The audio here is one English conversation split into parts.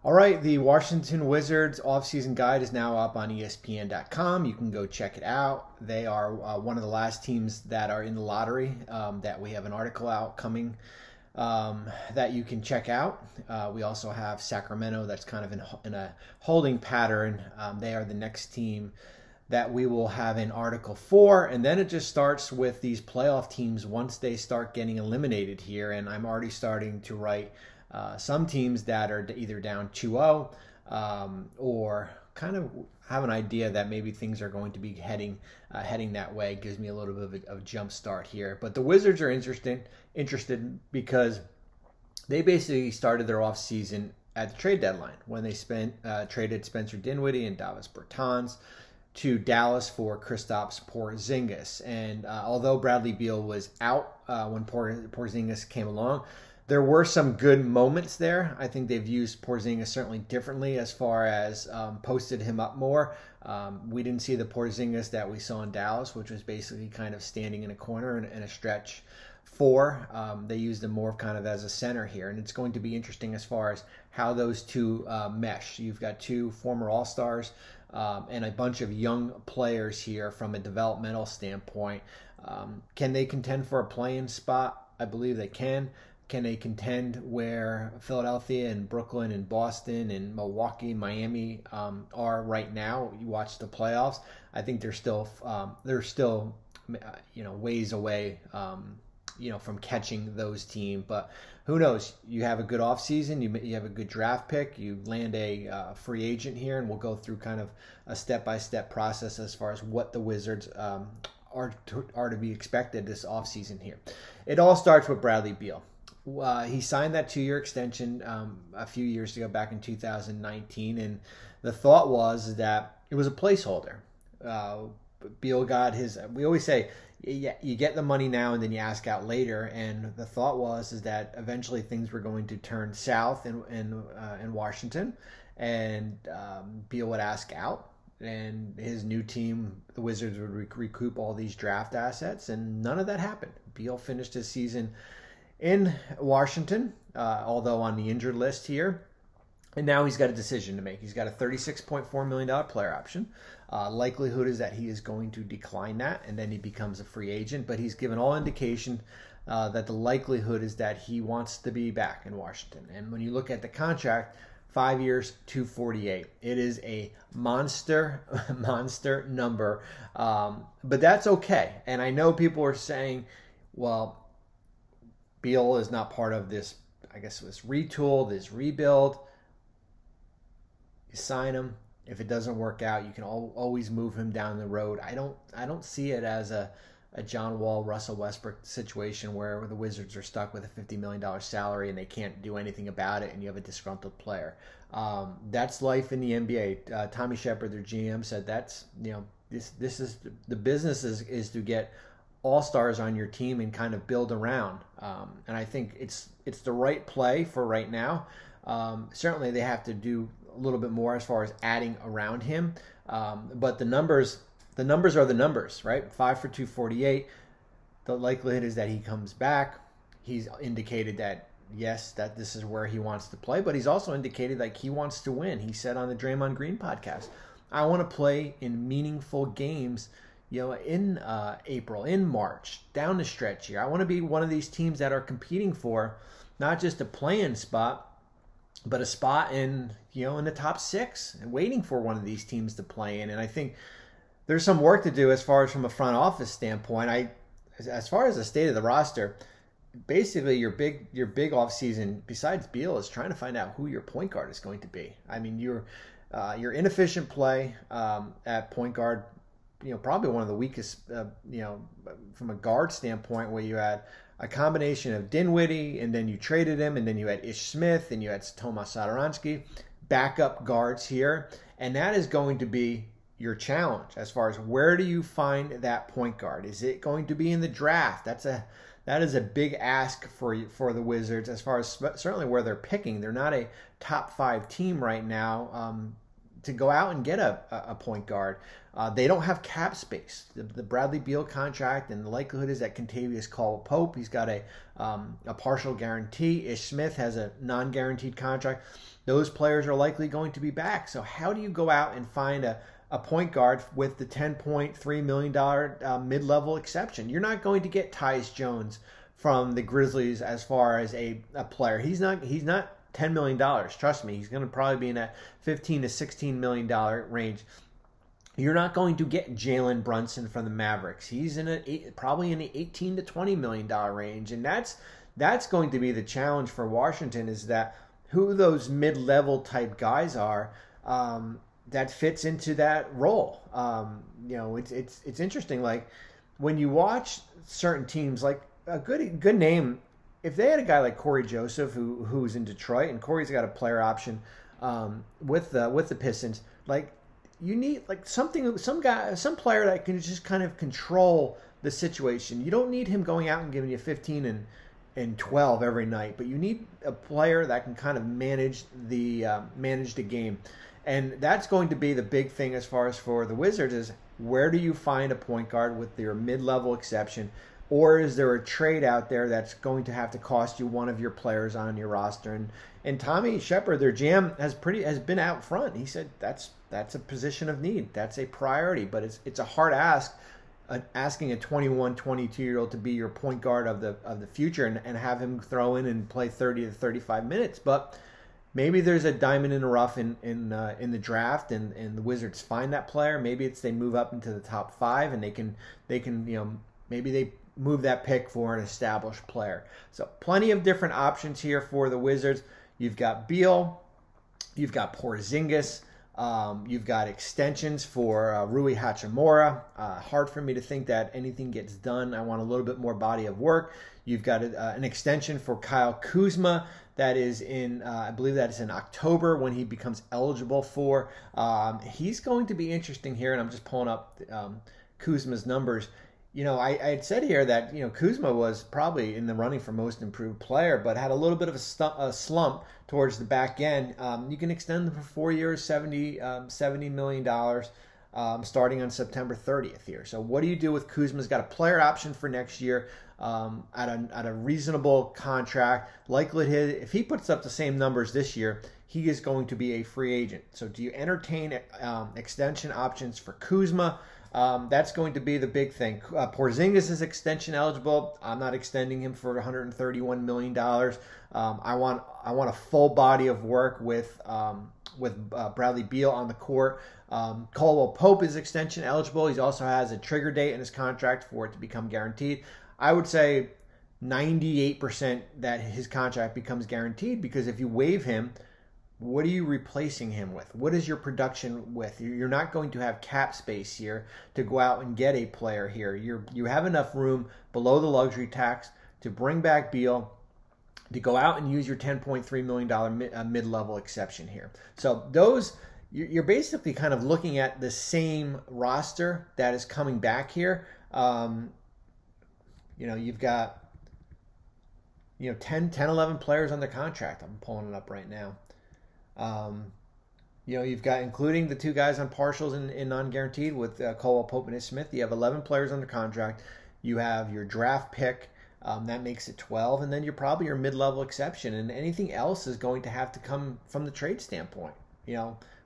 All right, the Washington Wizards offseason guide is now up on ESPN.com. You can go check it out. They are one of the last teams that are in the lottery that we have an article out coming that you can check out. We also have Sacramento that's kind of in a holding pattern. They are the next team that we will have an article for, and then it just starts with these playoff teams once they start getting eliminated here, and I'm already starting to write some teams that are either down 2-0 or kind of have an idea that maybe things are going to be heading that way. It gives me a little bit of a jump start here. But the Wizards are interested because they basically started their offseason at the trade deadline when they traded Spencer Dinwiddie and Davis Bertans to Dallas for Kristaps Porzingis. And although Bradley Beal was out when Porzingis came along, there were some good moments there. I think they've used Porzingis certainly differently as far as posted him up more. We didn't see the Porzingis that we saw in Dallas, which was basically kind of standing in a corner in a stretch four. They used him more kind of as a center here, and it's going to be interesting as far as how those two mesh. You've got two former All-Stars and a bunch of young players here from a developmental standpoint. Can they contend for a play-in spot? I believe they can. Can they contend where Philadelphia and Brooklyn and Boston and Milwaukee and Miami are right now? You watch the playoffs. I think they're still ways away from catching those teams. But who knows? You have a good offseason. You have a good draft pick. You land a free agent here, and we'll go through kind of a step-by-step process as far as what the Wizards are to be expected this offseason here. It all starts with Bradley Beal. He signed that 2-year extension a few years ago, back in 2019, and the thought was that it was a placeholder. Beal got his. We always say, you get the money now and then you ask out later, and the thought was that eventually things were going to turn south in Washington, and Beal would ask out, and his new team, the Wizards, would recoup all these draft assets, and none of that happened. Beal finished his season in Washington, although on the injured list here. And now he's got a decision to make. He's got a $36.4 million player option. Likelihood is that he is going to decline that, and then he becomes a free agent. But he's given all indication that the likelihood is that he wants to be back in Washington. And when you look at the contract, 5 years, $248. It is a monster number. But that's okay. And I know people are saying, well, Beal is not part of this, I guess, this retool, this rebuild. You sign him. If it doesn't work out, you can always move him down the road. I don't see it as a John Wall, Russell Westbrook situation where the Wizards are stuck with a $50 million salary and they can't do anything about it, and you have a disgruntled player. That's life in the NBA. Tommy Shepard, their GM, said that's this is the business is to get all-stars on your team and kind of build around. And I think it's the right play for right now. Certainly they have to do a little bit more as far as adding around him. But the numbers are the numbers, right? 5 for 248. The likelihood is that he comes back. He's indicated that, yes, that this is where he wants to play, but he's also indicated like he wants to win. He said on the Draymond Green podcast, I want to play in meaningful games in April, in March, down the stretch here. I want to be one of these teams that are competing for not just a play-in spot, but a spot in the top 6 and waiting for one of these teams to play in. And I think there's some work to do as far as from a front office standpoint. As far as the state of the roster, basically your big offseason, besides Beal, is trying to find out who your point guard is going to be. I mean, your inefficient play at point guard, probably one of the weakest, from a guard standpoint, where you had a combination of Dinwiddie, and then you traded him, and then you had Ish Smith, and you had Tomas Satoransky, backup guards here, and that is going to be your challenge as far as where do you find that point guard? Is it going to be in the draft? That is a big ask for the Wizards as far as certainly where they're picking. They're not a top 5 team right now. to go out and get a point guard. They don't have cap space. The Bradley Beal contract, and the likelihood is that Kentavious Caldwell-Pope, he's got a partial guarantee. Ish Smith has a non-guaranteed contract. Those players are likely going to be back. So how do you go out and find a point guard with the $10.3 million mid-level exception? You're not going to get Tyus Jones from the Grizzlies as far as a player. He's not $10 million. Trust me, he's going to probably be in that $15 to $16 million range. You're not going to get Jalen Brunson from the Mavericks. He's probably in the $18 to $20 million range, and that's going to be the challenge for Washington, is that who those mid-level type guys are that fits into that role. It's interesting. Like when you watch certain teams, like a good name. If they had a guy like Corey Joseph who's in Detroit, and Corey's got a player option with the Pistons, like you need like some player that can just kind of control the situation. You don't need him going out and giving you 15 and 12 every night, but you need a player that can kind of manage the game. And that's going to be the big thing as far as for the Wizards, is where do you find a point guard with your mid-level exception? Or is there a trade out there that's going to have to cost you one of your players on your roster? And Tommy Shepard, their GM, has been out front. He said that's a position of need. That's a priority. But it's a hard ask, asking a 21, 22-year-old to be your point guard of the future and have him throw in and play 30 to 35 minutes. But maybe there's a diamond in the rough in the draft, and the Wizards find that player. Maybe they move up into the top 5, and they can maybe they move that pick for an established player. So plenty of different options here for the Wizards. You've got Beal, you've got Porzingis, you've got extensions for Rui Hachimura. Hard for me to think that anything gets done. I want a little bit more body of work. You've got an extension for Kyle Kuzma that is in, I believe that is in October when he becomes eligible for. He's going to be interesting here, and I'm just pulling up Kuzma's numbers. I had said here that, Kuzma was probably in the running for most improved player, but had a little bit of a slump towards the back end. You can extend them for 4 years, $70 million, starting on September 30th here. So what do you do with Kuzma? He's got a player option for next year at a reasonable contract. Likelihood, if he puts up the same numbers this year, he is going to be a free agent. So do you entertain extension options for Kuzma? That's going to be the big thing. Porzingis is extension eligible. I'm not extending him for $131 million. I want a full body of work with Bradley Beal on the court. Caldwell-Pope is extension eligible. He also has a trigger date in his contract for it to become guaranteed. I would say 98% that his contract becomes guaranteed, because if you waive him, what are you replacing him with? What is your production with? You're not going to have cap space here to go out and get a player here. You have enough room below the luxury tax to bring back Beal, to go out and use your $10.3 million mid-level exception here. So you're basically kind of looking at the same roster that is coming back here. You've got 10, 11 players under contract. I'm pulling it up right now. You've got, including the 2 guys on partials and non-guaranteed with Caldwell-Pope and Smith, you have 11 players under contract. You have your draft pick, that makes it 12, and then you're probably your mid-level exception, and anything else is going to have to come from the trade standpoint.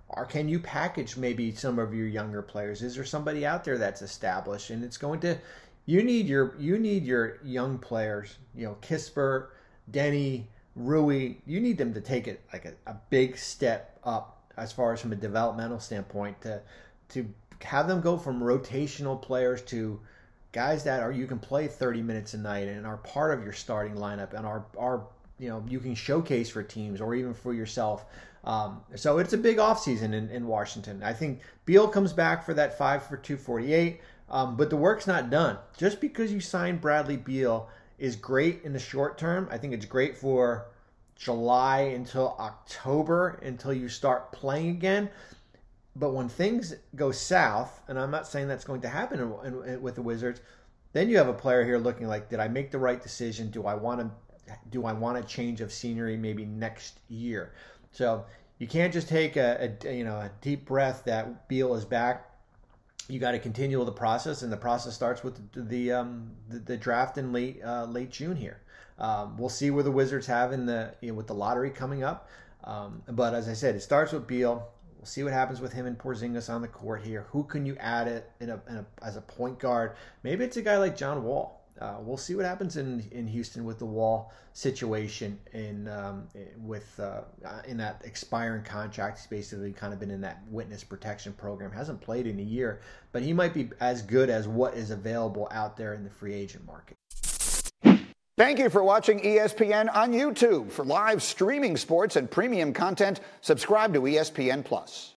Or can you package maybe some of your younger players? Is there somebody out there that's established? And it's going to, you need your young players, Kispert, Denny, Rui, you need them to take it like a big step up as far as from a developmental standpoint, to have them go from rotational players to guys that you can play 30 minutes a night and are part of your starting lineup and are you can showcase for teams or even for yourself. So it's a big offseason in Washington. I think Beal comes back for that 5 for $248, but the work's not done. Just because you signed Bradley Beal is great in the short term. I think it's great for July until October, until you start playing again. But when things go south, and I'm not saying that's going to happen with the Wizards, then you have a player here looking like, did I make the right decision? Do I want a change of scenery maybe next year? So you can't just take a deep breath that Beal is back. You got to continue the process, and the process starts with the draft in late June here. We'll see where the Wizards have with the lottery coming up. But as I said, it starts with Beal. We'll see what happens with him and Porzingis on the court here. Who can you add it as a point guard? Maybe it's a guy like John Wall. We'll see what happens in Houston with the Wall situation in that expiring contract. He's basically kind of been in that witness protection program. Hasn't played in a year, but he might be as good as what is available out there in the free agent market. Thank you for watching ESPN on YouTube. For live streaming sports and premium content, subscribe to ESPN+.